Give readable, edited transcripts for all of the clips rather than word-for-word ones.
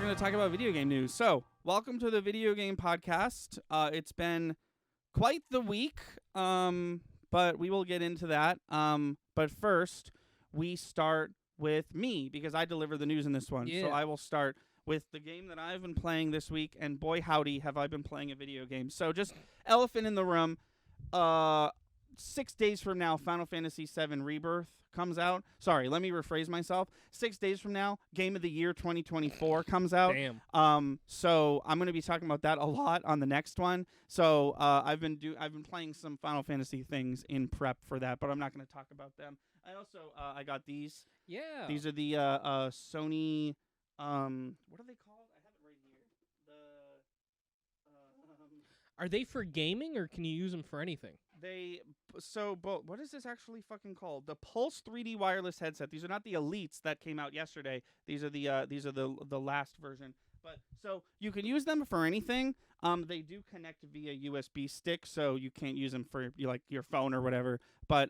going to talk about video game news. So, welcome to the Video Game Podcast. It's been quite the week, but we will get into that. But first, we start with me, because I deliver the news in this one. Yeah. So I will start with the game that I've been playing this week, and boy howdy have I been playing a video game. So just elephant in the room, 6 days from now, Final Fantasy VII Rebirth comes out. Sorry, let me rephrase myself. 6 days from now, Game of the Year 2024 comes out. Damn. So I'm going to be talking about that a lot on the next one. So I've been playing some Final Fantasy things in prep for that, but I'm not going to talk about them. I also I got these. Yeah. These are the Sony. What are they called? I have it right here. Are they for gaming, or can you use them for anything? What is this actually fucking called? The Pulse 3D wireless headset. These are not the Elites that came out yesterday. These are the last version. But so you can use them for anything. They do connect via USB stick, so you can't use them for your phone or whatever. But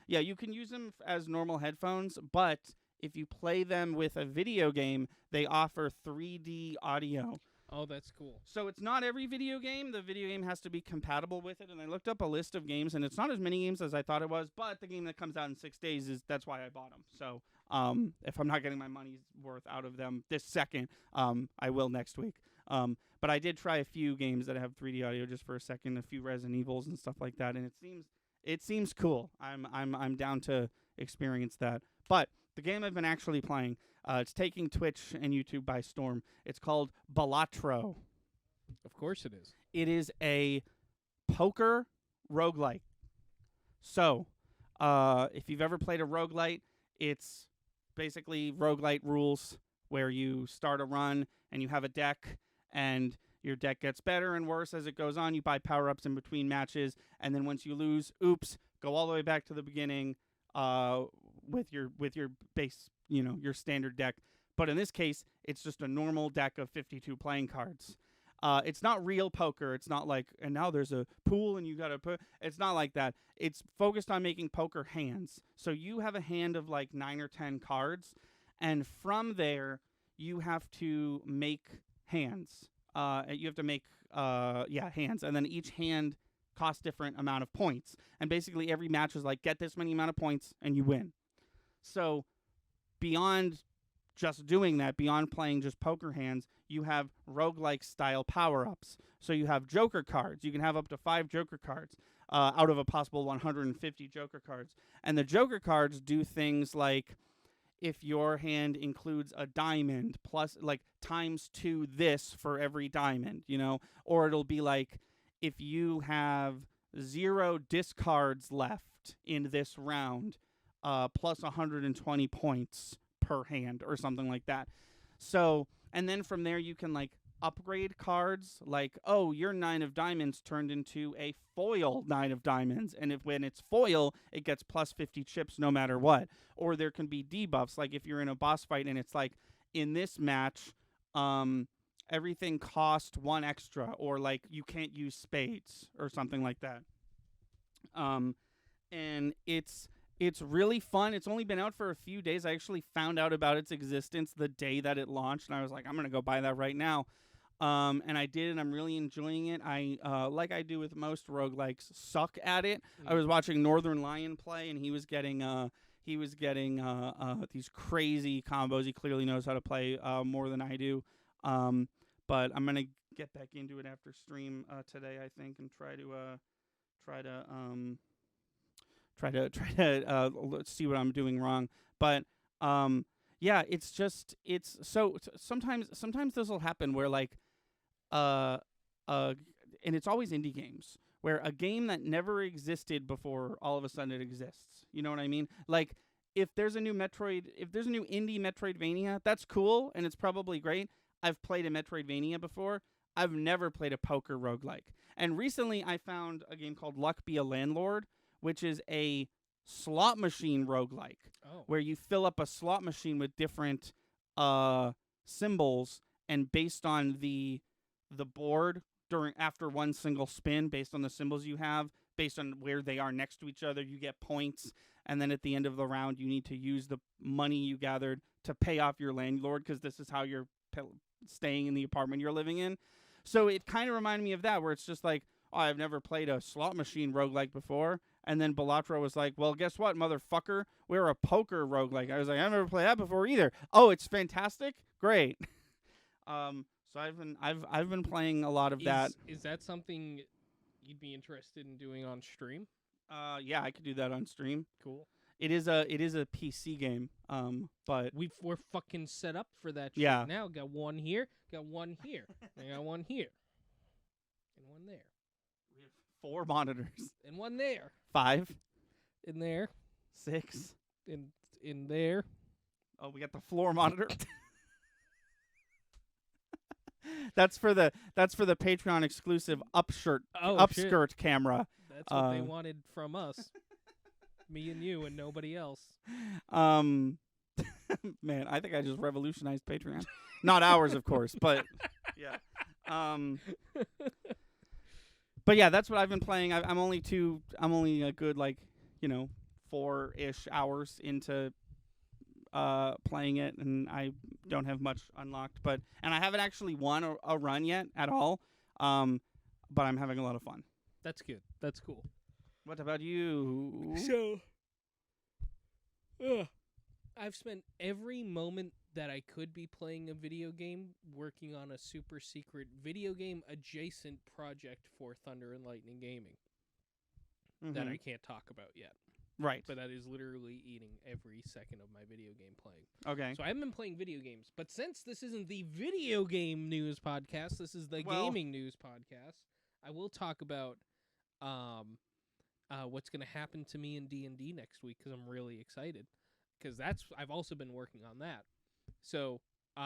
yeah, you can use them as normal headphones. But if you play them with a video game, they offer 3D audio. Oh, that's cool. So it's not every video game. The video game has to be compatible with it. And I looked up a list of games, and it's not as many games as I thought it was. But the game that comes out in 6 days that's why I bought them. So if I'm not getting my money's worth out of them this second, I will next week. But I did try a few games that have 3D audio just for a second, a few Resident Evils and stuff like that, and it seems cool. I'm down to experience that. But the game I've been actually playing, it's taking Twitch and YouTube by storm. It's called Balatro. Of course it is. It is a poker roguelite. So, if you've ever played a roguelite, it's basically roguelite rules where you start a run and you have a deck, and your deck gets better and worse as it goes on. You buy power-ups in between matches, and then once you lose, go all the way back to the beginning with your base, your standard deck. But in this case, it's just a normal deck of 52 playing cards. It's not real poker. It's not like, and now there's a pool and you got to put. It's not like that. It's focused on making poker hands. So you have a hand of like 9 or 10 cards, and from there you have to make hands. You have to make hands, and then each hand costs different amount of points. And basically every match is like, get this many amount of points and you win. So beyond just doing that, beyond playing just poker hands, you have roguelike style power-ups. So you have Joker cards. You can have up to 5 Joker cards out of a possible 150 Joker cards. And the Joker cards do things like, if your hand includes a diamond plus like times 2 this for every diamond, or it'll be like, if you have 0 discards left in this round, plus 120 points per hand or something like that. So, and then from there you can like upgrade cards, like, oh, your 9 of diamonds turned into a foil 9 of diamonds, and when it's foil, it gets plus 50 chips no matter what. Or there can be debuffs, like if you're in a boss fight and it's like, in this match, everything cost 1 extra, or like you can't use spades or something like that. And it's really fun. It's only been out for a few days. I actually found out about its existence the day that it launched, and I was like, I'm going to go buy that right now. And I did, and I'm really enjoying it. I like I do with most roguelikes, suck at it. I was watching Northern Lion play, and he was getting these crazy combos. He clearly knows how to play more than I do. But I'm gonna get back into it after stream today, I think, and try to see what I'm doing wrong. But yeah, it's so sometimes this will happen where like and it's always indie games where a game that never existed before, all of a sudden it exists. You know what I mean? Like, if there's a new indie Metroidvania, that's cool and it's probably great. I've played a Metroidvania before. I've never played a poker roguelike. And recently I found a game called Luck Be a Landlord, which is a slot machine roguelike, where you fill up a slot machine with different symbols, and based on the board after one single spin, based on the symbols you have, based on where they are next to each other, you get points. And then at the end of the round, you need to use the money you gathered to pay off your landlord, because this is how staying in the apartment you're living in. So it kind of reminded me of that, where it's just like, oh, I've never played a slot machine roguelike before. And then Balatro was like, well, guess what, motherfucker? We're a poker roguelike. I was like, I've never played that before either. Oh, it's fantastic? Great. So I've been playing a lot of that. Is that something you'd be interested in doing on stream? Yeah, I could do that on stream. Cool. It is a PC game. But We're fucking set up for that Yeah. shit now. Got one here, got one here, I got one here, and one there, we have 4 monitors. and one there, 5, in there, 6. in there. Oh, we got the floor monitor. That's for the Patreon exclusive upskirt camera. That's what they wanted from us. Me and you and nobody else. Man, I think I just revolutionized Patreon. Not ours, of course, but yeah. But yeah, that's what I've been playing. I'm only a good 4-ish hours into playing it, and I don't have much unlocked, and I haven't actually won a run yet at all. But I'm having a lot of fun. That's good. That's cool. What about you? So, I've spent every moment that I could be playing a video game working on a super secret video game adjacent project for Thunder and Lightning Gaming that I can't talk about yet. Right. But that is literally eating every second of my video game playing. Okay. So I haven't been playing video games, but since this isn't the video game news podcast, this is the gaming news podcast, I will talk about what's going to happen to me in D&D next week, because I'm really excited, because I've also been working on that. So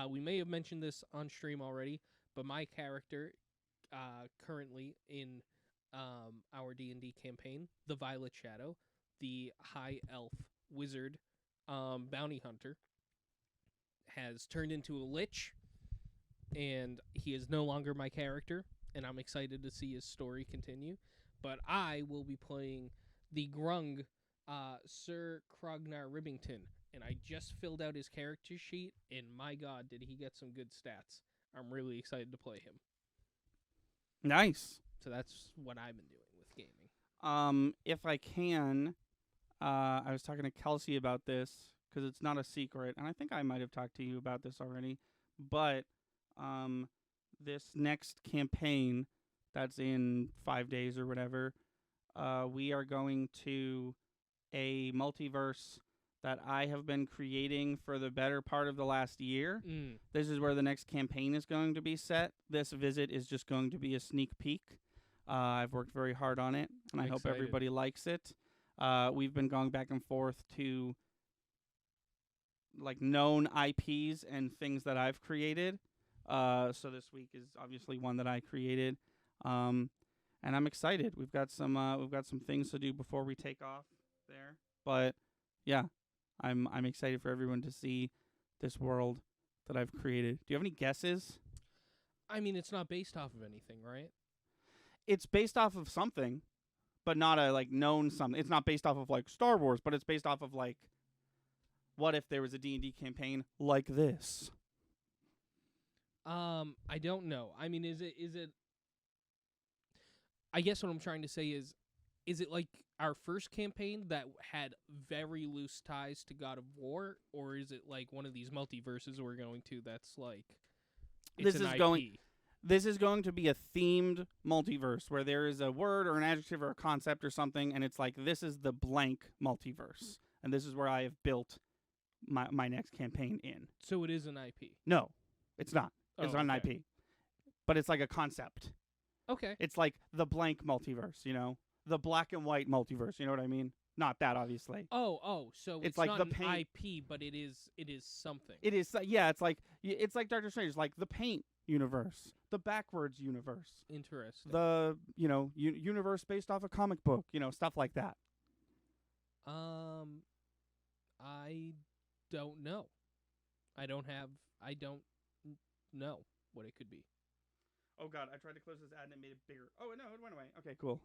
we may have mentioned this on stream already, but my character currently in our D&D campaign, the Violet Shadow, the high elf wizard bounty hunter, has turned into a lich, and he is no longer my character, and I'm excited to see his story continue. But I will be playing the Grung, Sir Krognar Ribbington, and I just filled out his character sheet, and my god, did he get some good stats. I'm really excited to play him. Nice. So that's what I've been doing with gaming. If I can, I was talking to Kelsey about this, because it's not a secret, and I think I might have talked to you about this already, but this next campaign that's in 5 days or whatever, we are going to a multiverse that I have been creating for the better part of the last year. This is where the next campaign is going to be set. This visit is just going to be a sneak peek. I've worked very hard on it, and I hope everybody likes it. We've been going back and forth to known IPs and things that I've created. So this week is obviously one that I created. And I'm excited. We've got some things to do before we take off there. But yeah, I'm excited for everyone to see this world that I've created. Do you have any guesses? I mean, it's not based off of anything, right? It's based off of something, but not a known something. It's not based off of Star Wars, but it's based off of what if there was a D&D campaign like this? I don't know. I mean, is it I guess what I'm trying to say is it like our first campaign that had very loose ties to God of War, or is it like one of these multiverses we're going to that's it's an IP? This is going to be a themed multiverse where there is a word or an adjective or a concept or something, and it's this is the blank multiverse, and this is where I have built my next campaign in. So it is an IP? No, it's not. It's not an IP. But it's a concept. Okay. It's the blank multiverse, the black and white multiverse, you know what I mean? Not that, obviously. Oh, so it's not an IP, but it is something. It is, yeah, it's like Doctor Strange, the paint universe, the backwards universe. Interesting. The, universe based off a comic book, stuff like that. I don't know. I don't know what it could be. Oh god, I tried to close this ad and it made it bigger. Oh no, it went away. Okay, cool.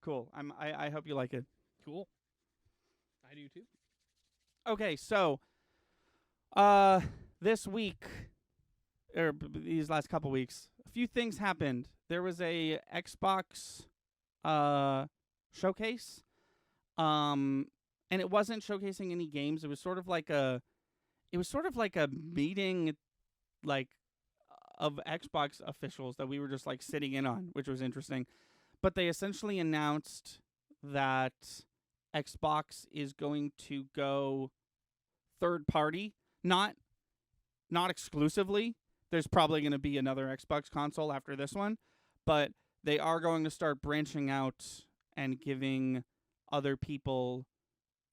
Cool. I hope you like it. Cool. I do too. Okay, so this week these last couple weeks, a few things happened. There was a Xbox showcase, and it wasn't showcasing any games. It was sort of like a meeting, like of Xbox officials that we were just like sitting in on, which was interesting. But they essentially announced that Xbox is going to go third party, not exclusively. There's probably going to be another Xbox console after this one, but they are going to start branching out and giving other people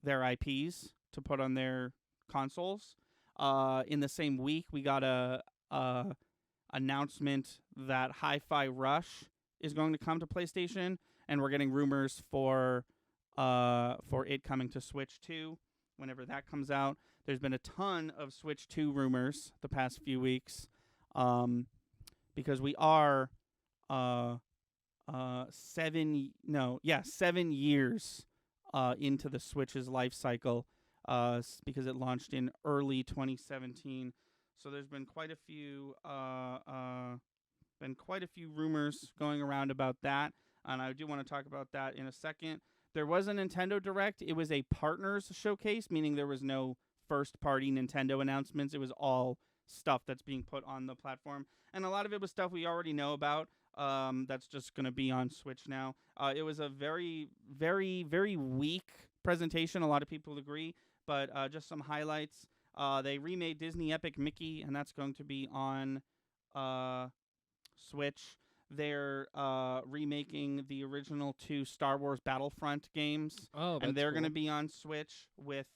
their IPs to put on their consoles. In the same week, we got a announcement that Hi-Fi Rush is going to come to PlayStation, and we're getting rumors for it coming to Switch 2 whenever that comes out. There's been a ton of Switch 2 rumors the past few weeks, because we are 7 years into the Switch's life cycle, because it launched in early 2017. So there's been quite a few rumors going around about that, and I do want to talk about that in a second. There was a Nintendo Direct. It was a partners showcase, meaning there was no first-party Nintendo announcements. It was all stuff that's being put on the platform, and a lot of it was stuff we already know about. That's just going to be on Switch now. It was a very, very, very weak presentation. A lot of people agree, but just some highlights. They remade Disney Epic Mickey, and that's going to be on Switch. They're remaking the original 2 Star Wars Battlefront games, and they're going to be on Switch with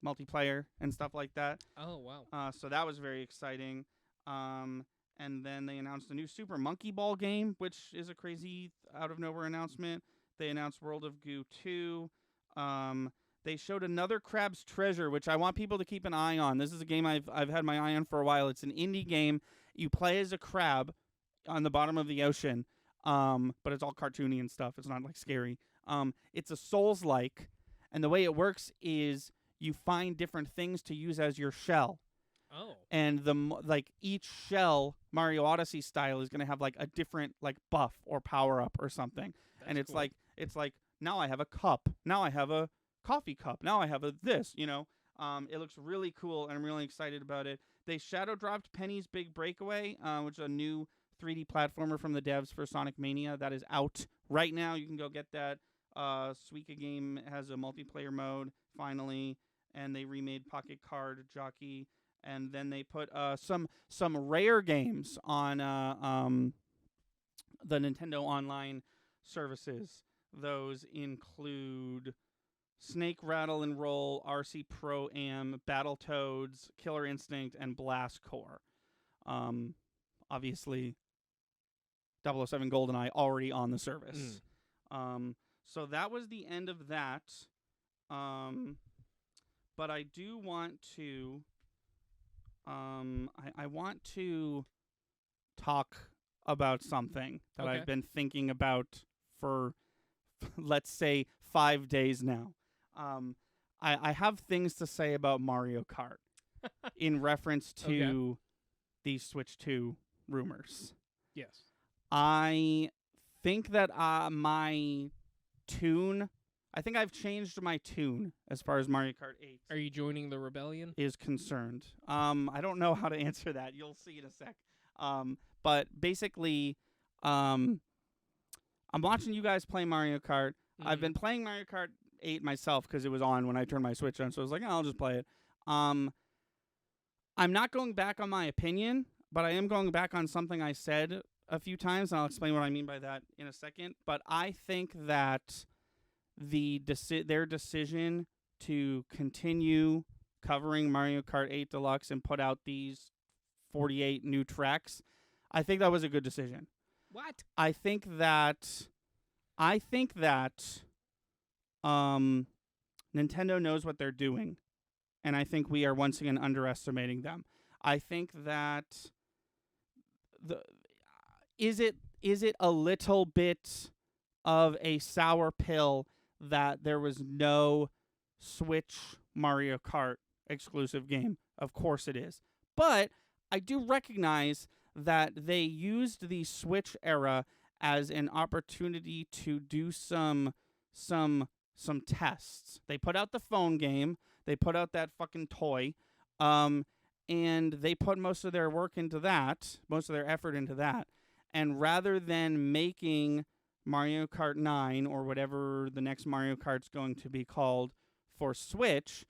multiplayer and stuff like that. Oh, wow. So that was very exciting. And then they announced a new Super Monkey Ball game, which is a crazy out-of-nowhere announcement. They announced World of Goo 2. They showed another Crab's Treasure, which I want people to keep an eye on. This is a game I've had my eye on for a while. It's an indie game. You play as a crab on the bottom of the ocean, but it's all cartoony and stuff. It's not like scary. It's a Souls-like, and the way it works is you find different things to use as your shell. Oh. And each shell, Mario Odyssey style, is going to have like a different like buff or power up or something. That's and it's cool. like now I have a cup. Now I have a coffee cup. Now I have a this, It looks really cool, and I'm really excited about it. They shadow dropped Penny's Big Breakaway, which is a new 3D platformer from the devs for Sonic Mania. That is out right now. You can go get that. Suika game has a multiplayer mode finally, and they remade Pocket Card Jockey, and then they put some rare games on the Nintendo Online services. Those include Snake Rattle and Roll, RC Pro Am, Battletoads, Killer Instinct, and Blast Core. Obviously, 007 GoldenEye already on the service. So that was the end of that. But I do want to I want to talk about something that I've been thinking about for, let's say, 5 days now. I have things to say about Mario Kart in reference to these Switch 2 rumors. Yes. I think that my tune, I think I've changed my tune as far as Mario Kart 8 Are you joining the rebellion? is concerned. I don't know how to answer that. You'll see in a sec. But basically, I'm watching you guys play Mario Kart. I've been playing Mario Kart 8 myself because it was on when I turned my Switch on, so I was like, I'll just play it. I'm not going back on my opinion, but I am going back on something I said a few times, and I'll explain what I mean by that in a second. But I think that their decision to continue covering Mario Kart 8 Deluxe and put out these 48 new tracks, I think that was a good decision. What? I think that Nintendo knows what they're doing, and I think we are once again underestimating them. I think that is it a little bit of a sour pill that there was no Switch Mario Kart exclusive game Of course it is. But I do recognize that they used the Switch era as an opportunity to do some tests. They put out the phone game, they put out that fucking toy, and they put most of their work into that, most of their effort into that. And rather than making Mario Kart 9 or whatever the next Mario Kart's going to be called for Switch,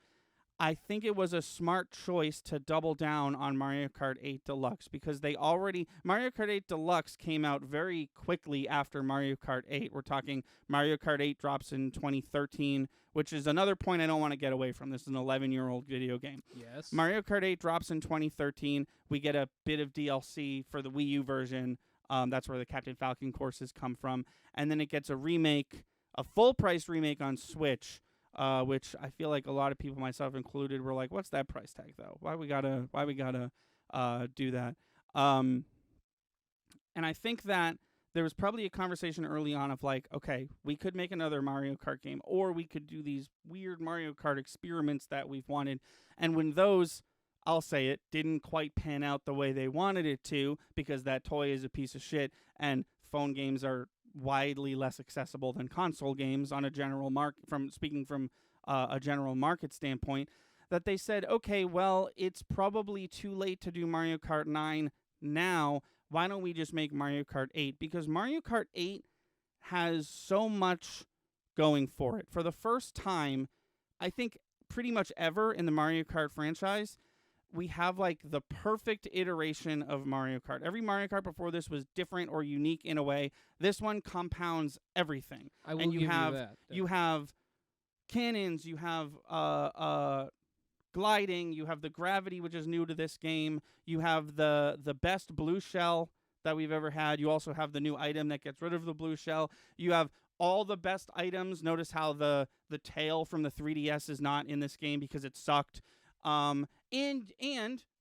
I think it was a smart choice to double down on Mario Kart 8 Deluxe because Mario Kart 8 Deluxe came out very quickly after Mario Kart 8. We're talking Mario Kart 8 drops in 2013, which is another point I don't want to get away from. This is an 11-year-old video game. Yes. Mario Kart 8 drops in 2013. We get a bit of DLC for the Wii U version. That's where the Captain Falcon courses come from. And then it gets a remake, a full-price remake on Switch, which I feel like a lot of people, myself included, were like, "What's that price tag, though? Why we gotta do that?" And I think that there was probably a conversation early on of like, okay, we could make another Mario Kart game, or we could do these weird Mario Kart experiments that we've wanted. And when those, I'll say it, didn't quite pan out the way they wanted it to, because that toy is a piece of shit, and phone games are widely less accessible than console games on a general market, from a general market standpoint, that they said, okay, well, it's probably too late to do Mario Kart 9 now. Why don't we just make Mario Kart 8? Because Mario Kart 8 has so much going for it. For the first time, I think pretty much ever in the Mario Kart franchise, we have like the perfect iteration of Mario Kart. Every Mario Kart before this was different or unique in a way. This one compounds everything. I will and give you that. You have cannons, you have gliding, you have the gravity, which is new to this game. You have the best blue shell that we've ever had. You also have the new item that gets rid of the blue shell. You have all the best items. Notice how the tail from the 3DS is not in this game because it sucked. And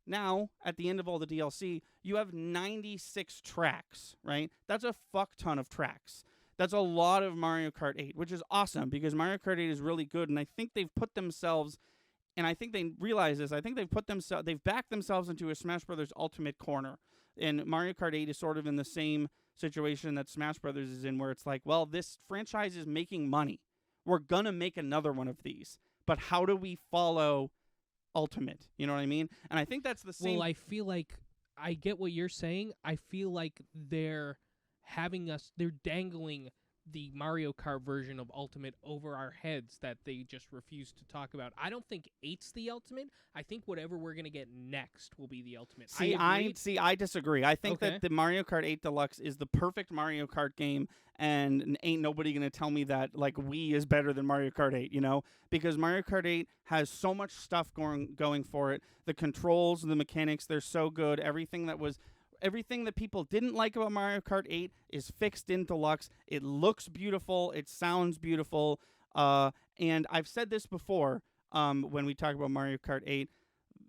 now, at the end of all the DLC, you have 96 tracks, right? That's a fuck ton of tracks. That's a lot of Mario Kart 8, which is awesome because Mario Kart 8 is really good, and I think they've put themselves, and I think they realize this, I think they've backed themselves into a Smash Brothers Ultimate corner. And Mario Kart 8 is sort of in the same situation that Smash Brothers is in, where it's like, well, this franchise is making money. We're gonna make another one of these. But how do we follow Ultimate? You know what I mean? And I think that's the same. Well, I feel like I get what you're saying. I feel like they're dangling the Mario Kart version of Ultimate over our heads that they just refuse to talk about. I don't think 8's the Ultimate. I think whatever we're going to get next will be the Ultimate. I disagree. I think that the Mario Kart 8 Deluxe is the perfect Mario Kart game, and ain't nobody going to tell me that like Wii is better than Mario Kart 8, you know? Because Mario Kart 8 has so much stuff going for it. The controls, the mechanics, they're so good. Everything that people didn't like about Mario Kart 8 is fixed in Deluxe. It looks beautiful. It sounds beautiful. And I've said this before when we talk about Mario Kart 8.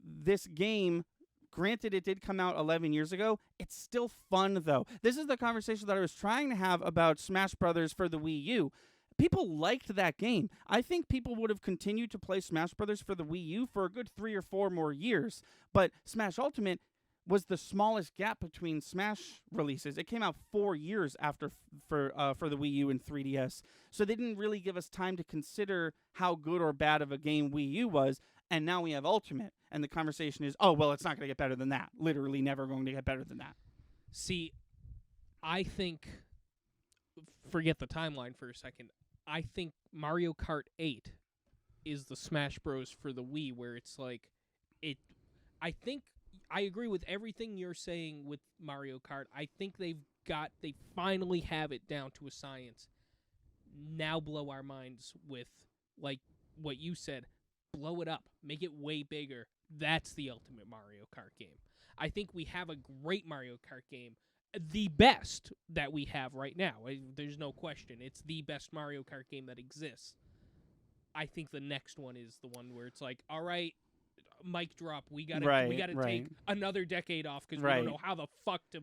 This game, granted it did come out 11 years ago, it's still fun, though. This is the conversation that I was trying to have about Smash Brothers for the Wii U. People liked that game. I think people would have continued to play Smash Brothers for the Wii U for a good 3 or 4 more years. But Smash Ultimate was the smallest gap between Smash releases. It came out 4 years after for the Wii U and 3DS. So they didn't really give us time to consider how good or bad of a game Wii U was. And now we have Ultimate. And the conversation is, oh, well, it's not going to get better than that. Literally never going to get better than that. See, I think, forget the timeline for a second. I think Mario Kart 8 is the Smash Bros. For the Wii, where it's like, I think I agree with everything you're saying with Mario Kart. I think they finally have it down to a science. Now blow our minds with, like what you said, blow it up, make it way bigger. That's the ultimate Mario Kart game. I think we have a great Mario Kart game, the best that we have right now. There's no question. It's the best Mario Kart game that exists. I think the next one is the one where it's like, all right, mic drop. We gotta take another decade off because we don't know how the fuck to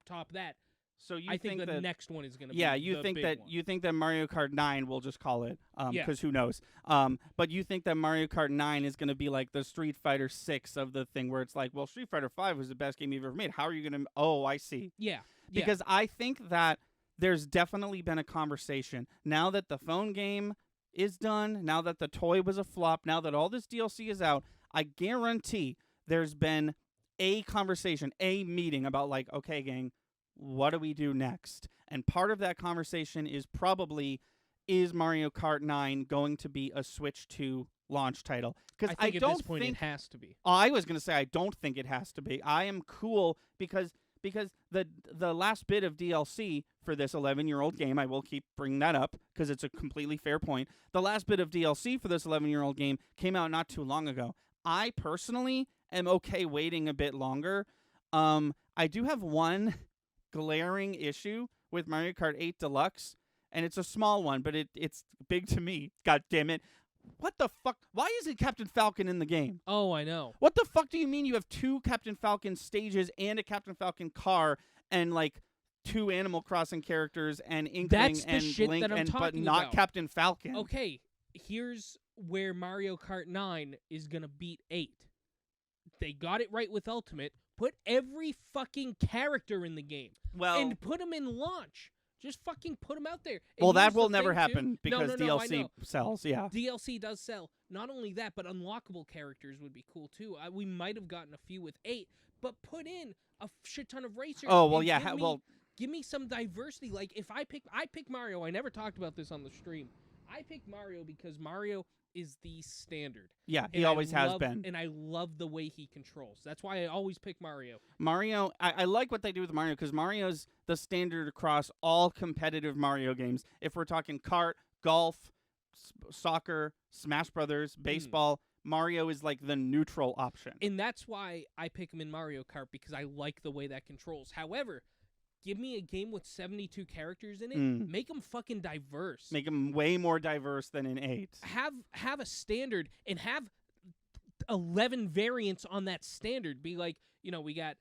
top that. So you I think the that next one is going to yeah, be you the think big that one. you think that Mario Kart 9, we'll just call it, Yeah. because who knows? But you think that Mario Kart 9 is going to be like the Street Fighter 6 of the thing, where it's like, well, Street Fighter 5 was the best game you've ever made. How are you going to? Oh, I see. Yeah. Because I think that there's definitely been a conversation now that the phone game is done, now that the toy was a flop, now that all this DLC is out. I guarantee there's been a conversation, a meeting about like, okay, gang, what do we do next? And part of that conversation is probably, is Mario Kart 9 going to be a Switch 2 launch title? Because I think don't at this point think it has to be. I was going to say I don't think it has to be. I am cool because the last bit of DLC for this 11-year-old game, I will keep bringing that up because it's a completely fair point. The last bit of DLC for this 11-year-old game came out not too long ago. I personally am okay waiting a bit longer. I do have one glaring issue with Mario Kart 8 Deluxe, and it's a small one, but it's big to me. God damn it. What the fuck? Why isn't Captain Falcon in the game? Oh, I know. What the fuck do you mean you have 2 Captain Falcon stages and a Captain Falcon car and like 2 Animal Crossing characters and Inkling That's the and shit Link that I'm but talking not about. Captain Falcon? Okay, here's where Mario Kart 9 is going to beat 8. They got it right with Ultimate. Put every fucking character in the game. Well, And put them in launch. Just fucking put them out there. well, And that here's will the never thing, too. happen No, because no, I DLC know. sells, yeah. DLC does sell. Not only that, but unlockable characters would be cool too. We might have gotten a few with 8, but put in a shit ton of racers. Oh, well, and yeah, give me some diversity. Like if I pick Mario. I never talked about this on the stream. I pick Mario because Mario is the standard. Yeah, he And always has been. And I love the way he controls. That's why I always pick Mario. Mario, I like what they do with Mario because Mario's the standard across all competitive Mario games. If we're talking kart, golf, soccer, Smash Brothers, baseball, Mario is like the neutral option. And that's why I pick him in Mario Kart, because I like the way that controls. However, give me a game with 72 characters in it. Make them fucking diverse. Make them way more diverse than in 8. Have a standard and have 11 variants on that standard. Be like, we got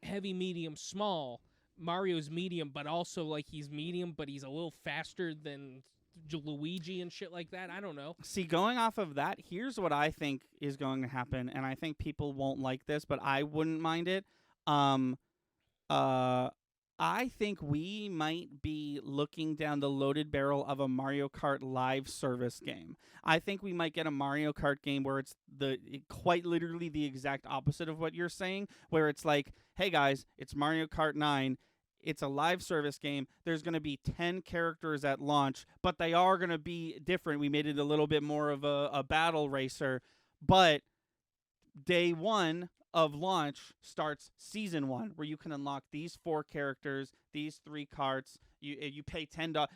heavy, medium, small. Mario's medium, but also like he's medium, but he's a little faster than Luigi and shit like that. I don't know. See, going off of that, here's what I think is going to happen, and I think people won't like this, but I wouldn't mind it. I think we might be looking down the loaded barrel of a Mario Kart live service game. I think we might get a Mario Kart game where it's quite literally the exact opposite of what you're saying, where it's like, hey guys, it's Mario Kart 9. It's a live service game. There's going to be 10 characters at launch, but they are going to be different. We made it a little bit more of a battle racer, but day 1 of launch starts season 1, where you can unlock these 4 characters, these 3 carts. You pay $10.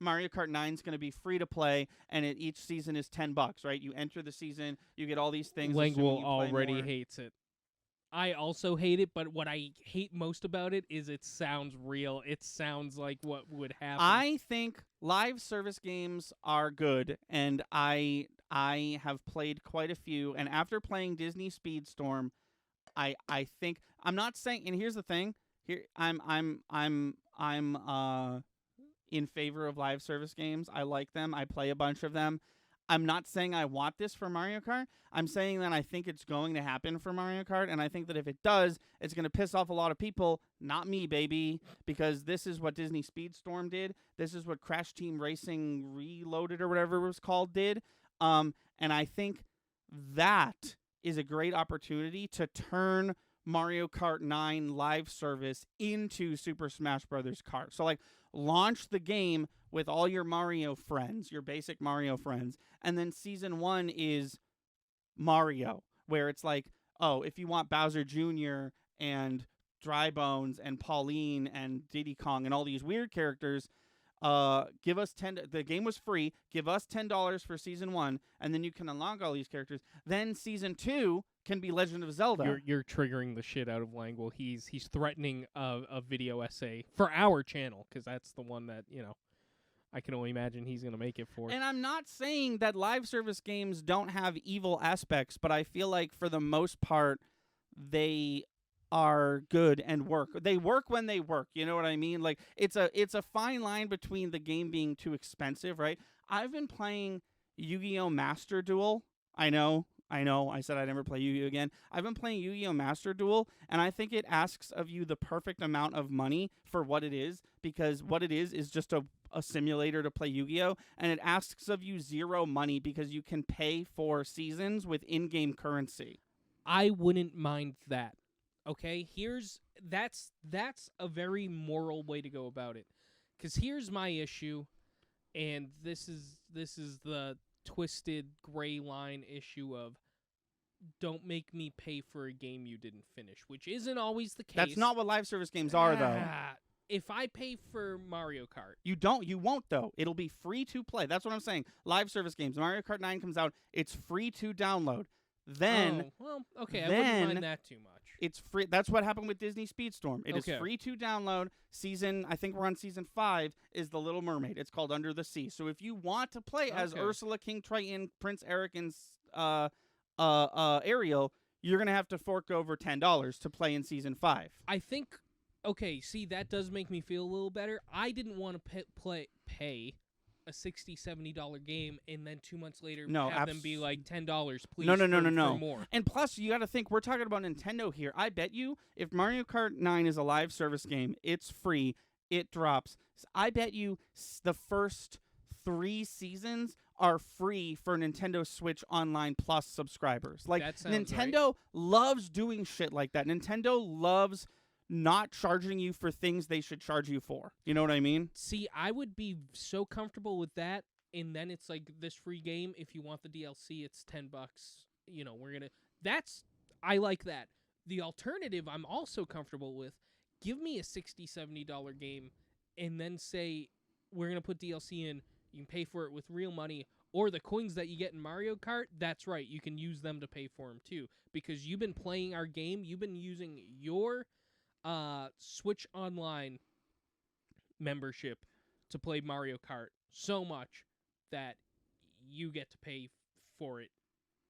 Mario Kart 9 is going to be free to play, and each season is $10, right? You enter the season, you get all these things. Lingual already hates it. I also hate it, but what I hate most about it is it sounds real. It sounds like what would happen. I think live service games are good, and I have played quite a few. And after playing Disney Speedstorm, I think I'm not saying. And here's the thing: here I'm in favor of live service games. I like them. I play a bunch of them. I'm not saying I want this for Mario Kart. I'm saying that I think it's going to happen for Mario Kart, and I think that if it does, it's going to piss off a lot of people. Not me, baby, because this is what Disney Speedstorm did. This is what Crash Team Racing Reloaded or whatever it was called did. And I think that is a great opportunity to turn Mario Kart 9 live service into Super Smash Brothers Kart. So, like, launch the game with all your Mario friends, your basic Mario friends, and then season 1 is Mario, where it's like, oh, if you want Bowser Jr. and Dry Bones and Pauline and Diddy Kong and all these weird characters, give us $10. The game was free. Give us $10 for season 1, and then you can unlock all these characters. Then season 2 can be Legend of Zelda. You're triggering the shit out of Langwell. He's threatening a video essay for our channel, because that's the one that I can only imagine he's gonna make it for. And I'm not saying that live service games don't have evil aspects, but I feel like for the most part they are good and work. They work when they work. You know what I mean? Like it's a fine line between the game being too expensive, right? I've been playing Yu-Gi-Oh! Master Duel. I know. I said I'd never play Yu-Gi-Oh! Again. I've been playing Yu-Gi-Oh! Master Duel, and I think it asks of you the perfect amount of money for what it is, because what it is just a simulator to play Yu-Gi-Oh! And it asks of you zero money because you can pay for seasons with in-game currency. I wouldn't mind that. Okay, that's a very moral way to go about it. Cuz here's my issue, and this is the twisted gray line issue of don't make me pay for a game you didn't finish, which isn't always the case. That's not what live service games are, though. If I pay for Mario Kart, You won't, though. It'll be free to play. That's what I'm saying. Live service games. Mario Kart 9 comes out. It's free to download. Then, okay, I wouldn't mind that too much. It's free. That's what happened with Disney Speedstorm. It is Okay. free to download. I think we're on season 5, is The Little Mermaid. It's called Under the Sea. So if you want to play as Okay. Ursula, King Triton, Prince Eric, and Ariel, you're going to have to fork over $10 to play in season 5. I think. Okay, see, that does make me feel a little better. I didn't want to pay a $60-$70 game and then 2 months later have them be like $10, please. No. For more. And plus, you got to think, we're talking about Nintendo here. I bet you if Mario Kart 9 is a live service game, it's free, it drops. I bet you the first 3 seasons are free for Nintendo Switch Online Plus subscribers. Like, That sounds Nintendo loves doing shit like that. Nintendo loves not charging you for things they should charge you for. You know what I mean? See, I would be so comfortable with that, and then it's like this free game. If you want the DLC, it's $10. You know, I like that. The alternative, I'm also comfortable with. Give me a $60-$70 game, and then say we're gonna put DLC in. You can pay for it with real money, or the coins that you get in Mario Kart. That's right, you can use them to pay for them too, because you've been playing our game. You've been using your Switch Online membership to play Mario Kart so much that you get to pay for it.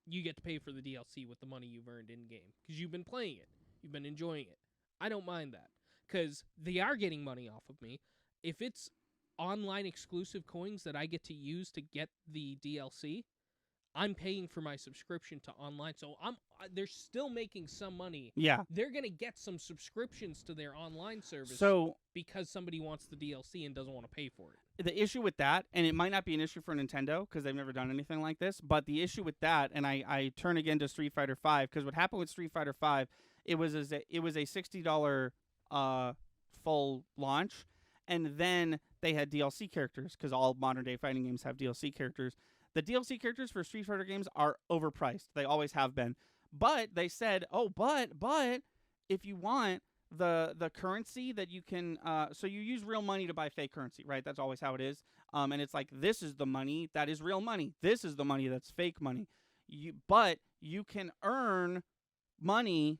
You get to pay for the DLC with the money you've earned in game because you've been playing it. You've been enjoying it. I don't mind that because they are getting money off of me. If it's online exclusive coins that I get to use to get the DLC, I'm paying for my subscription to online, so they're still making some money. Yeah. They're going to get some subscriptions to their online service because somebody wants the DLC and doesn't want to pay for it. The issue with that, and it might not be an issue for Nintendo because they've never done anything like this, but the issue with that, and I turn again to Street Fighter V, because what happened with Street Fighter V, it was a $60 full launch, and then they had DLC characters, because all modern-day fighting games have DLC characters. The DLC characters for Street Fighter games are overpriced. They always have been. But they said, but if you want the currency that you can, so you use real money to buy fake currency, right? That's always how it is. And it's like, this is the money that is real money. This is the money that's fake money. But you can earn money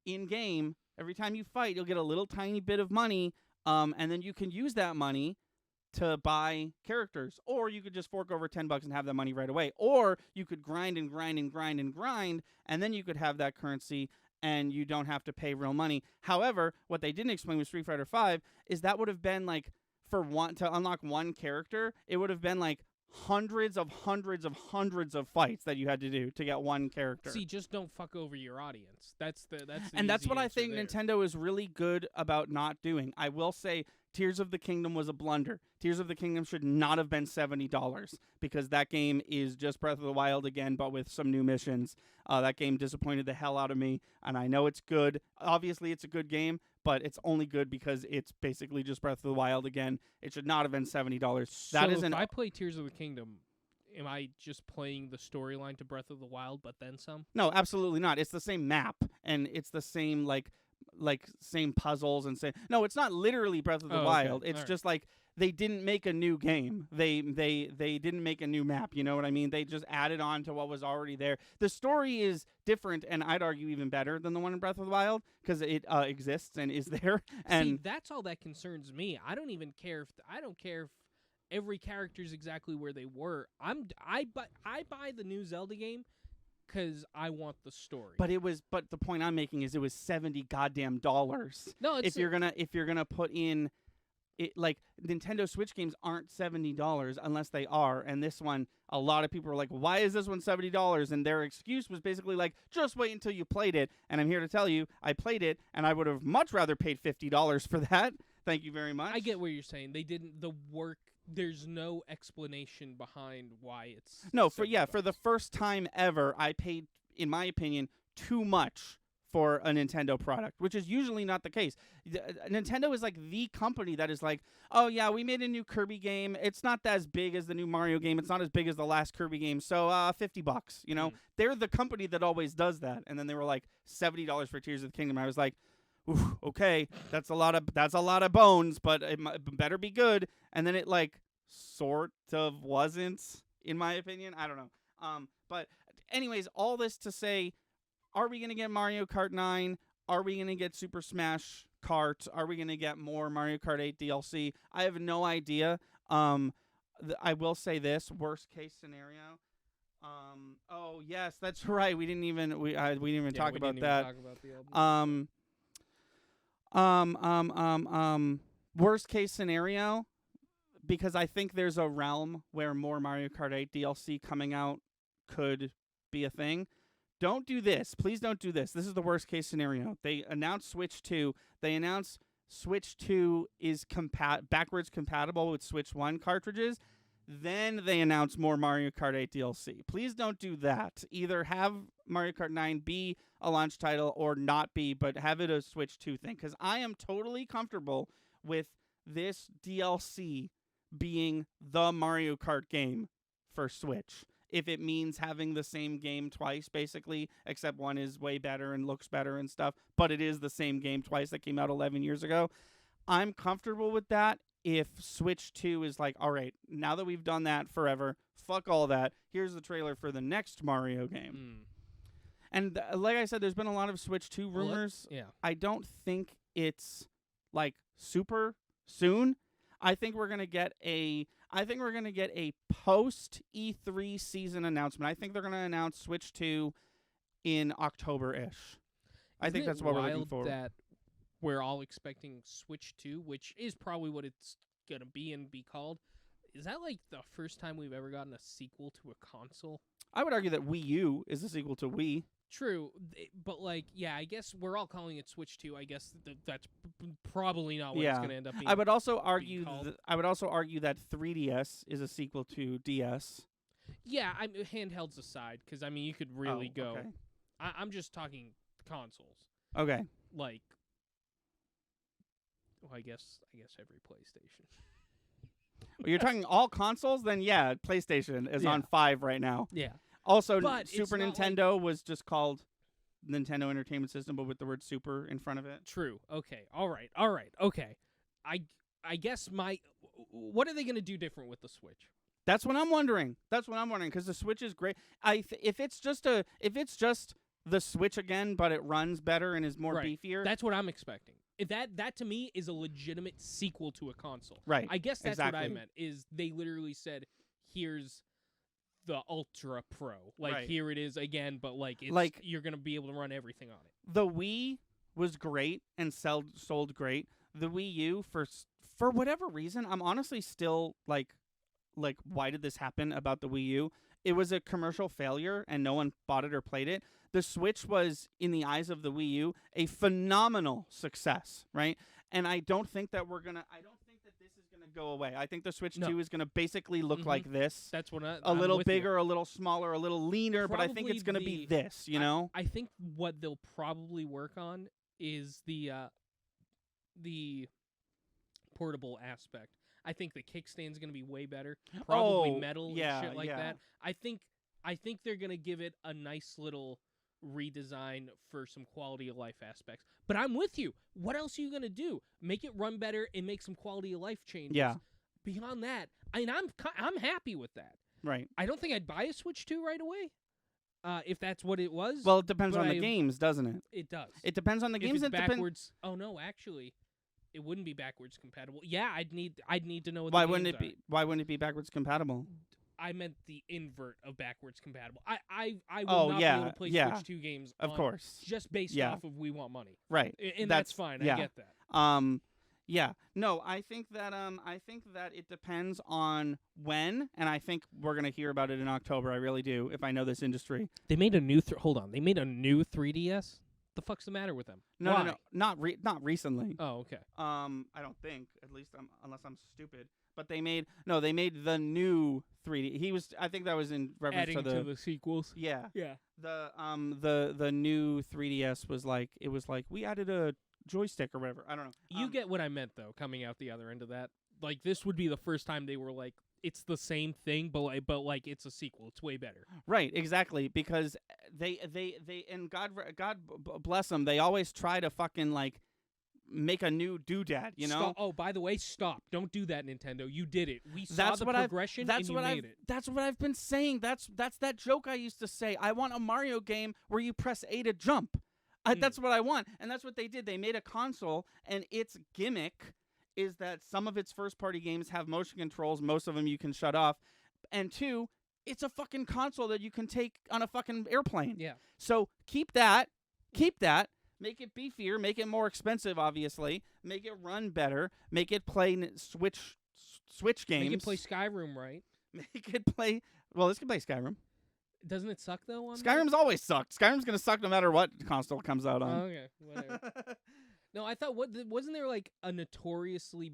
in game. Every time you fight, you'll get a little tiny bit of money, and then you can use that money to buy characters, or you could just fork over $10 and have that money right away, or you could grind, and then you could have that currency and you don't have to pay real money. However, what they didn't explain with Street Fighter V is that would have been like, to unlock one character, it would have been like hundreds of fights that you had to do to get one character. See, just don't fuck over your audience. That's what I think there. Nintendo is really good about not doing. I will say Tears of the Kingdom was a blunder. Tears of the Kingdom should not have been $70 because that game is just Breath of the Wild again, but with some new missions. That game disappointed the hell out of me, and I know it's good. Obviously, it's a good game, but it's only good because it's basically just Breath of the Wild again. It should not have been $70. So if I play Tears of the Kingdom, am I just playing the storyline to Breath of the Wild, but then some? No, absolutely not. It's the same map, and it's the same same puzzles and no, it's not literally Breath of the Wild. Okay. It's just like they didn't make a new game. They didn't make a new map. You know what I mean? They just added on to what was already there. The story is different, and I'd argue even better than the one in Breath of the Wild because it exists and is there. And see, that's all that concerns me. I don't even care if every character's exactly where they were. I buy the new Zelda game because I want the story. But the point I'm making is it was $70 goddamn dollars. No, it's if you're gonna put in it, like Nintendo Switch games aren't $70 unless they are, and this one, a lot of people were like, why is this one $70? And their excuse was basically like, just wait until you played it. And I'm here to tell you, I played it, and I would have much rather paid $50 for that. Thank you very much. I get what you're saying. They didn't the work. There's no explanation behind why it's for the first time ever, I paid, in my opinion, too much for a Nintendo product, which is usually not the case. Nintendo is like the company that is like, oh yeah, we made a new Kirby game. It's not as big as the new Mario game. It's not as big as the last Kirby game. So $50, you know? They're the company that always does that. And then they were like $70 for Tears of the Kingdom. I was like, ooh, okay, that's a lot of bones, but it better be good. And then it like sort of wasn't, in my opinion. I don't know. But anyways, all this to say, are we going to get Mario Kart 9? Are we going to get Super Smash Kart? Are we going to get more Mario Kart 8 DLC? I have no idea. I will say this, worst case scenario. Oh yes, that's right. We didn't even talk about that. Worst case scenario, because I think there's a realm where more Mario Kart 8 DLC coming out could be a thing. Don't do this. Please don't do this. This is the worst case scenario. They announced Switch 2. They announced Switch 2 is backwards compatible with Switch 1 cartridges. Then they announce more Mario Kart 8 DLC. Please don't do that. Either have Mario Kart 9 be a launch title or not be, but have it a Switch 2 thing. Because I am totally comfortable with this DLC being the Mario Kart game for Switch. If it means having the same game twice, basically, except one is way better and looks better and stuff, but it is the same game twice that came out 11 years ago. I'm comfortable with that. If Switch 2 is like, all right, now that we've done that forever, fuck all that. Here's the trailer for the next Mario game. And like I said, there's been a lot of Switch 2 rumors. Yeah. I don't think it's like super soon. I think we're gonna get a post E3 season announcement. I think they're gonna announce Switch 2 in October-ish. I think that's what we're looking for. That we're all expecting Switch 2, which is probably what it's gonna be and be called. Is that like the first time we've ever gotten a sequel to a console? I would argue that Wii U is a sequel to Wii. True, but like, yeah, I guess we're all calling it Switch 2. I guess that's probably not what it's going to end up being. I would also argue that 3DS is a sequel to DS. Yeah, handhelds aside, because I mean, you could really go. Okay. I'm just talking consoles. Okay. Like, well, I guess every PlayStation. Well, you're talking all consoles, then yeah, PlayStation is on 5 right now. Yeah. Also, Super Nintendo was just called Nintendo Entertainment System, but with the word Super in front of it. True. Okay. All right. Okay. I guess what are they going to do different with the Switch? That's what I'm wondering. Because the Switch is great. If it's just the Switch again, but it runs better and is more beefier. That's what I'm expecting. If that to me is a legitimate sequel to a console. Right. I guess that's what I meant. Is they literally said, "Here's the Ultra Pro. Here it is again, but you're going to be able to run everything on it." The Wii was great and sold great. The Wii U, for whatever reason, I'm honestly still like, why did this happen about the Wii U? It was a commercial failure and no one bought it or played it. The Switch was, in the eyes of the Wii U, a phenomenal success, right? And I don't think that this is going to go away. I think the Switch 2 is going to basically look like this. That's what a little bigger, a little smaller, a little leaner, but I think it's going to be this, you know? I think what they'll probably work on is the portable aspect. I think the kickstand's going to be way better. Probably metal and shit like that. I think they're going to give it a nice little redesign for some quality of life aspects. But I'm with you. What else are you going to do? Make it run better and make some quality of life changes. Yeah. Beyond that, I mean, I'm happy with that. Right. I don't think I'd buy a Switch 2 right away. If that's what it was. Well, it depends on the games, doesn't it? It does. It depends on the games. If it's backwards. Oh no, actually, it wouldn't be backwards compatible. Yeah, I'd need to know what Why wouldn't it be backwards compatible? I meant the invert of backwards compatible. I will Oh, not yeah, be able to play yeah. Switch 2 games Of on- course. just based Yeah. off of we want money. Right. And that's fine. yeah. I get that. Yeah. No, I think that it depends on when, and I think we're gonna hear about it in October. I really do, if I know this industry. They made a new hold on. They made a new 3DS? The fuck's the matter with them? No, Why? no, not recently. Oh, okay. I don't think, at least unless I'm stupid. But they made the new 3D. I think that was in reference Adding to the sequels. yeah. Yeah. The new 3DS was like we added a joystick or whatever. I don't know. You get what I meant though, coming out the other end of that. Like this would be the first time they were like it's the same thing, but like it's a sequel. It's way better. Right, exactly, because they and God bless them, they always try to fucking like make a new doodad, you know? Oh, by the way, stop. Don't do that, Nintendo. You did it. We saw the progression and you made it. That's what I've been saying. That's that joke I used to say. I want a Mario game where you press A to jump. That's what I want. And that's what they did. They made a console, and its gimmick is that some of its first-party games have motion controls. Most of them you can shut off. And two, it's a fucking console that you can take on a fucking airplane. Yeah. So keep that. Make it beefier. Make it more expensive, obviously. Make it run better. Make it play Switch games. Make it play Skyrim, right? Make it play... Well, this can play Skyrim. Doesn't it suck, though? Skyrim's always sucked. Skyrim's going to suck no matter what console it comes out on. Oh, okay, whatever. No, I thought, wasn't there, like, a notoriously,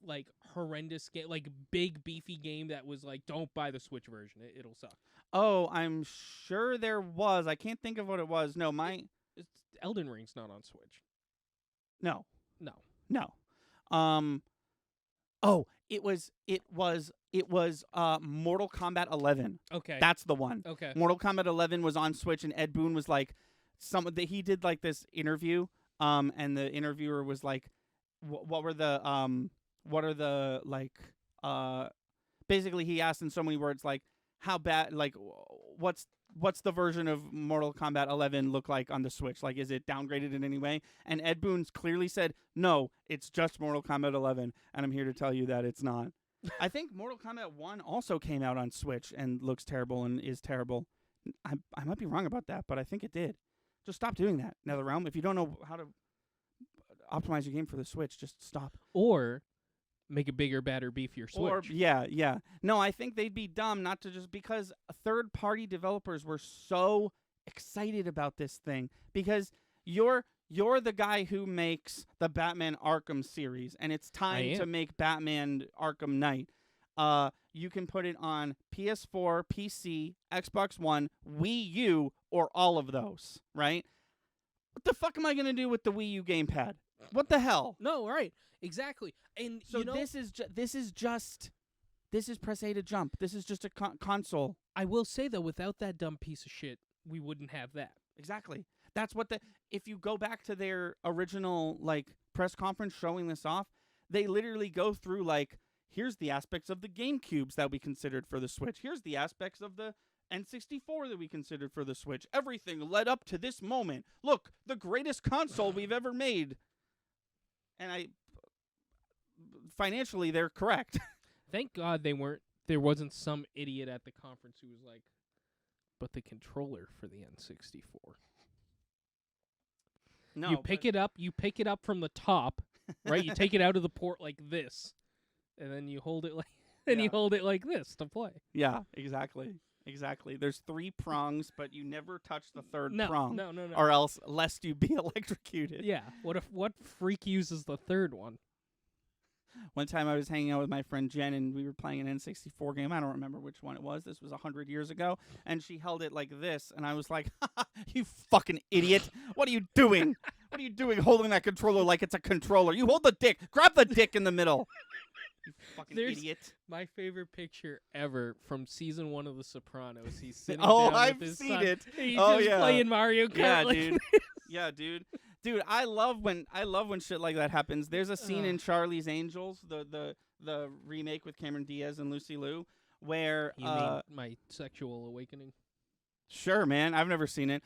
like, horrendous game, like, big, beefy game that was, like, don't buy the Switch version. It'll suck. Oh, I'm sure there was. I can't think of what it was. No, Elden Ring's not on Switch. No. No. Oh, it was Mortal Kombat 11. Okay. That's the one. Okay. Mortal Kombat 11 was on Switch, and Ed Boon was like, he did like this interview, and the interviewer was like, basically he asked in so many words, like, how bad, like, what's the version of Mortal Kombat 11 look like on the Switch? Like, is it downgraded in any way? And Ed Boon clearly said, no, it's just Mortal Kombat 11, and I'm here to tell you that it's not. I think Mortal Kombat 1 also came out on Switch and looks terrible and is terrible. I might be wrong about that, but I think it did. Just stop doing that, NetherRealm. If you don't know how to optimize your game for the Switch, just stop. Or make a bigger, badder, beefier Switch. Or, yeah. No, I think they'd be dumb not to just... Because third-party developers were so excited about this thing. Because you're the guy who makes the Batman Arkham series, and it's time to make Batman Arkham Knight. You can put it on PS4, PC, Xbox One, Wii U, or all of those, right? What the fuck am I going to do with the Wii U gamepad? What the hell? No, right. Exactly. And so this is press A to jump. This is just a console. I will say, though, without that dumb piece of shit, we wouldn't have that. Exactly. That's what if you go back to their original, like, press conference showing this off, they literally go through, like, here's the aspects of the GameCubes that we considered for the Switch. Here's the aspects of the N64 that we considered for the Switch. Everything led up to this moment. Look, the greatest console we've ever made. And financially, they're correct. Thank God there wasn't some idiot at the conference who was like, but the controller for the N64. No, you pick it up from the top, right? You take it out of the port like this, and then you hold it like this to play. Yeah, exactly. There's 3 prongs, but you never touch the third prong. No. Or else, lest you be electrocuted. Yeah. What freak uses the third one? One time I was hanging out with my friend Jen, and we were playing an N64 game. I don't remember which one it was. This was 100 years ago. And she held it like this, and I was like, you fucking idiot. What are you doing? What are you doing holding that controller like it's a controller? You hold the dick. Grab the dick in the middle. You fucking idiot. My favorite picture ever from season 1 of The Sopranos. He's sitting down with his seen son. it. He's just playing Mario Kart. Yeah, like dude. Yeah, dude. Dude, I love when shit like that happens. There's a scene in Charlie's Angels, the remake with Cameron Diaz and Lucy Liu, where you mean My Sexual Awakening? Sure, man. I've never seen it.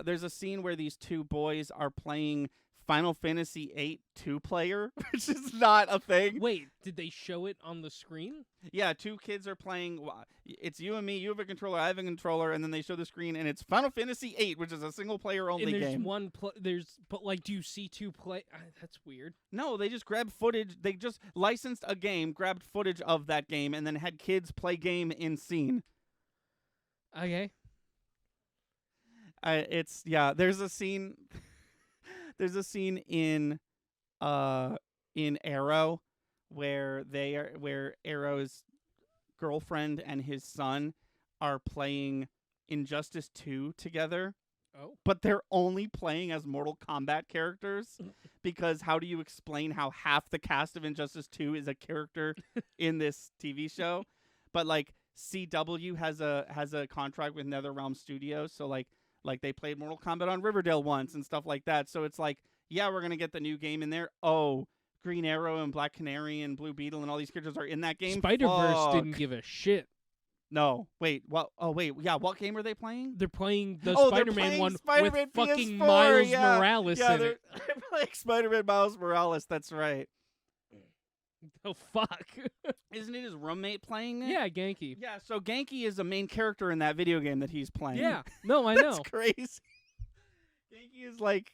There's a scene where these 2 boys are playing Final Fantasy VIII 2-player, which is not a thing. Wait, did they show it on the screen? Yeah, 2 kids are playing. It's you and me. You have a controller. I have a controller, and then they show the screen, and it's Final Fantasy VIII, which is a single-player only and there's game. but like, do you see 2 play? That's weird. No, they just grabbed footage. They just licensed a game, grabbed footage of that game, and then had kids play game in scene. Okay. There's a scene. There's a scene in Arrow where Arrow's girlfriend and his son are playing Injustice 2 together. Oh. But they're only playing as Mortal Kombat characters because how do you explain how half the cast of Injustice 2 is a character in this TV show? But like CW has a contract with NetherRealm Studios, so like they played Mortal Kombat on Riverdale once and stuff like that. So it's like, yeah, we're going to get the new game in there. Oh, Green Arrow and Black Canary and Blue Beetle and all these characters are in that game? Spider-Verse didn't give a shit. No. Wait. What? Oh, wait. Yeah, what game are they playing? They're playing the they're Spider-Man playing one Spider-Man with fucking PS4, Miles yeah. Morales Yeah, in they're it. playing Spider-Man Miles Morales. That's right. Oh, fuck. Isn't it his roommate playing it? Yeah, Genki. Yeah, so Genki is a main character in that video game that he's playing. Yeah. No, I know. That's crazy. Genki is like,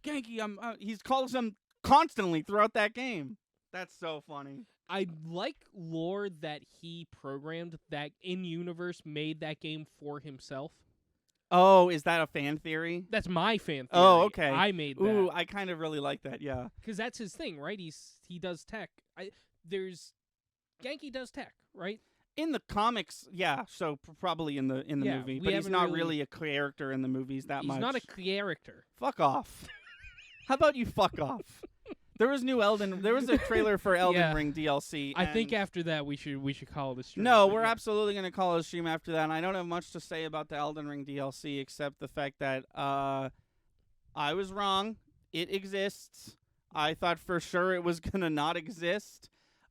Genki, he calls him constantly throughout that game. That's so funny. I like lore that he programmed, that in-universe made that game for himself. Oh, is that a fan theory? That's my fan theory. Oh, okay. I made that. Ooh, I kind of really like that, yeah. Because that's his thing, right? He does tech. Genki does tech, right? In the comics, yeah, so probably in the Yeah, movie, we but he's haven't not really- really a character in the movies that much. He's not a character. Fuck off. How about you fuck off? There was a trailer for Elden Yeah. Ring DLC. I think and- after that we should call it a stream. No, but we're yeah. absolutely going to call it a stream after that, and I don't have much to say about the Elden Ring DLC except the fact that I was wrong. It exists. I thought for sure it was going to not exist.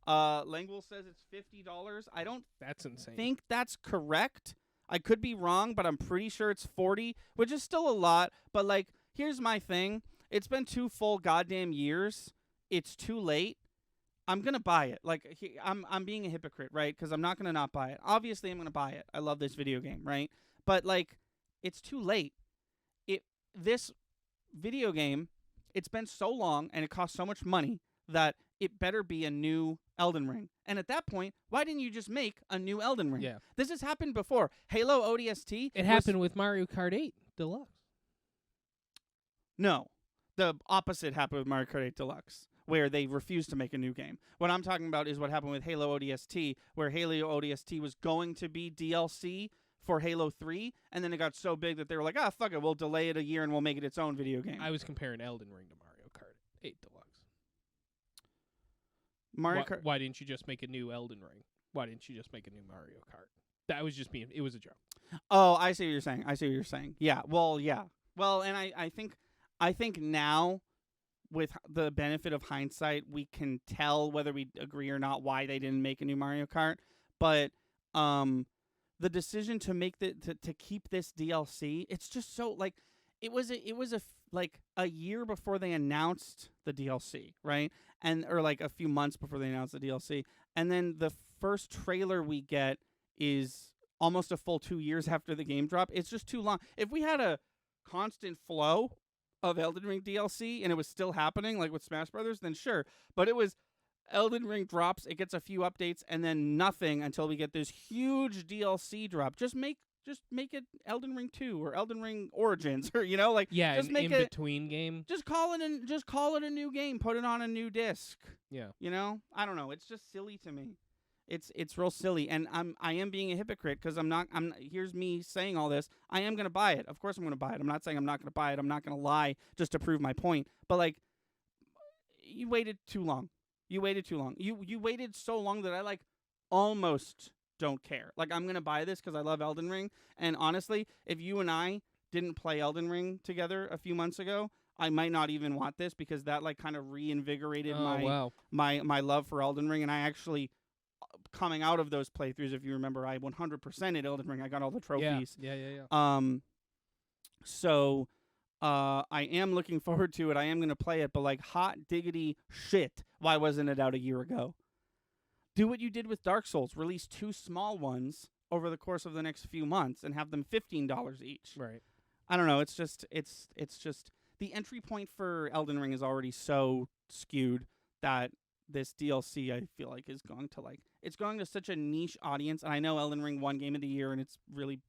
Langwell says it's $50. I don't That's insane. think that's correct. I could be wrong, but I'm pretty sure it's $40, which is still a lot. But, like, here's my thing. It's been 2 full goddamn years. It's too late. I'm going to buy it. Like, I'm being a hypocrite, right? Because I'm not going to not buy it. Obviously, I'm going to buy it. I love this video game, right? But, like, it's too late. This video game, it's been so long and it costs so much money that it better be a new Elden Ring. And at that point, why didn't you just make a new Elden Ring? Yeah. This has happened before. Halo ODST. It happened with Mario Kart 8 Deluxe. No. The opposite happened with Mario Kart 8 Deluxe, where they refused to make a new game. What I'm talking about is what happened with Halo ODST, where Halo ODST was going to be DLC for Halo 3, and then it got so big that they were like, fuck it, we'll delay it a year and we'll make it its own video game. I was comparing Elden Ring to Mario Kart 8 Deluxe. Why Why didn't you just make a new Elden Ring? Why didn't you just make a new Mario Kart? That was just it was a joke. Oh, I see what you're saying. Yeah. Well, yeah. Well, and I think now, with the benefit of hindsight, we can tell whether we agree or not why they didn't make a new Mario Kart. But the decision to make to keep this DLC, it's just so like it was a year before they announced the DLC, right? Or like a few months before they announced the DLC, and then the first trailer we get is almost a full 2 years after the game drop. It's just too long. If we had a constant flow of Elden Ring DLC and it was still happening, like with Smash Brothers, then sure. But it was Elden Ring drops, it gets a few updates, and then nothing until we get this huge DLC drop. Just make it Elden Ring 2 or Elden Ring Origins, or Yeah, just an make in-between game. Just call it a new game. Put it on a new disc. Yeah. I don't know. It's just silly to me. It's real silly, and I am being a hypocrite because here's me saying all this. I am gonna buy it. Of course I'm gonna buy it. I'm not saying I'm not gonna buy it. I'm not gonna lie just to prove my point. But like, you waited too long. You waited so long that I almost don't care. Like, I'm gonna buy this because I love Elden Ring. And honestly, if you and I didn't play Elden Ring together a few months ago, I might not even want this because that kind of reinvigorated my love for Elden Ring. And I actually, coming out of those playthroughs, if you remember, I 100%ed Elden Ring. I got all the trophies. Yeah. So I am looking forward to it. I am going to play it, but like hot diggity shit. Why wasn't it out a year ago? Do what you did with Dark Souls. Release 2 small ones over the course of the next few months and have them $15 each. Right. I don't know. It's just the entry point for Elden Ring is already so skewed that this DLC I feel like is going to such a niche audience. And I know Elden Ring won Game of the Year and it's really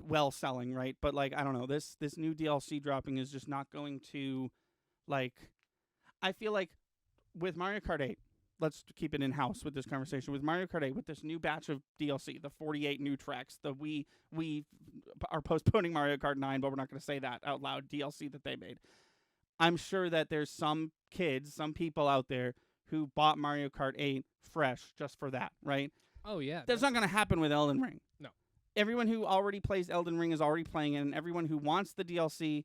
well selling, right? But like I don't know, this new DLC dropping is just not going to like. I feel like with Mario Kart 8, let's keep it in house with this conversation. With Mario Kart 8, with this new batch of DLC, the 48 new tracks, we are postponing Mario Kart 9, but we're not going to say that out loud. DLC that they made. I'm sure that there's some kids, some people out there who bought Mario Kart 8 fresh just for that, right? Oh yeah. That's not going to happen with Elden Ring. No. Everyone who already plays Elden Ring is already playing it, and everyone who wants the DLC,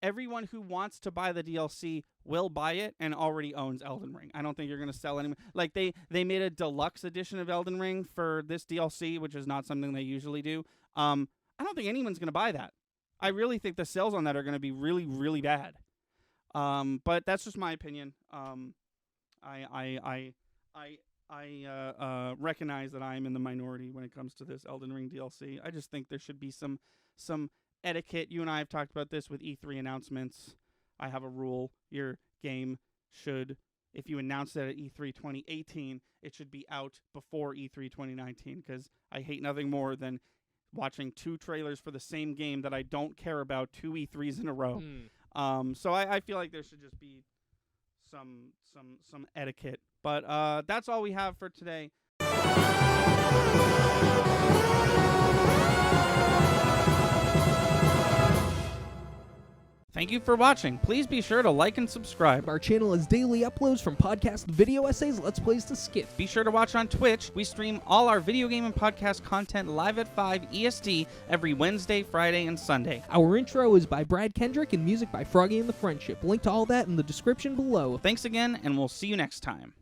everyone who wants to buy the DLC will buy it and already owns Elden Ring. I don't think you're going to sell any. Like they made a deluxe edition of Elden Ring for this DLC, which is not something they usually do. I don't think anyone's going to buy that. I really think the sales on that are going to be really, really bad. But that's just my opinion. I recognize that I am in the minority when it comes to this Elden Ring DLC. I just think there should be some etiquette. You and I have talked about this with E3 announcements. I have a rule. Your game should, if you announce it at E3 2018, it should be out before E3 2019, because I hate nothing more than watching 2 trailers for the same game that I don't care about 2 E3s in a row. So I feel like there should just be some etiquette. But that's all we have for today. Thank you for watching. Please be sure to like and subscribe. Our channel has daily uploads from podcast video essays, let's plays to skits. Be sure to watch on Twitch. We stream all our video game and podcast content live at 5 EST every Wednesday, Friday, and Sunday. Our intro is by Brad Kendrick and music by Froggy and the Friendship. Link to all that in the description below. Thanks again, and we'll see you next time.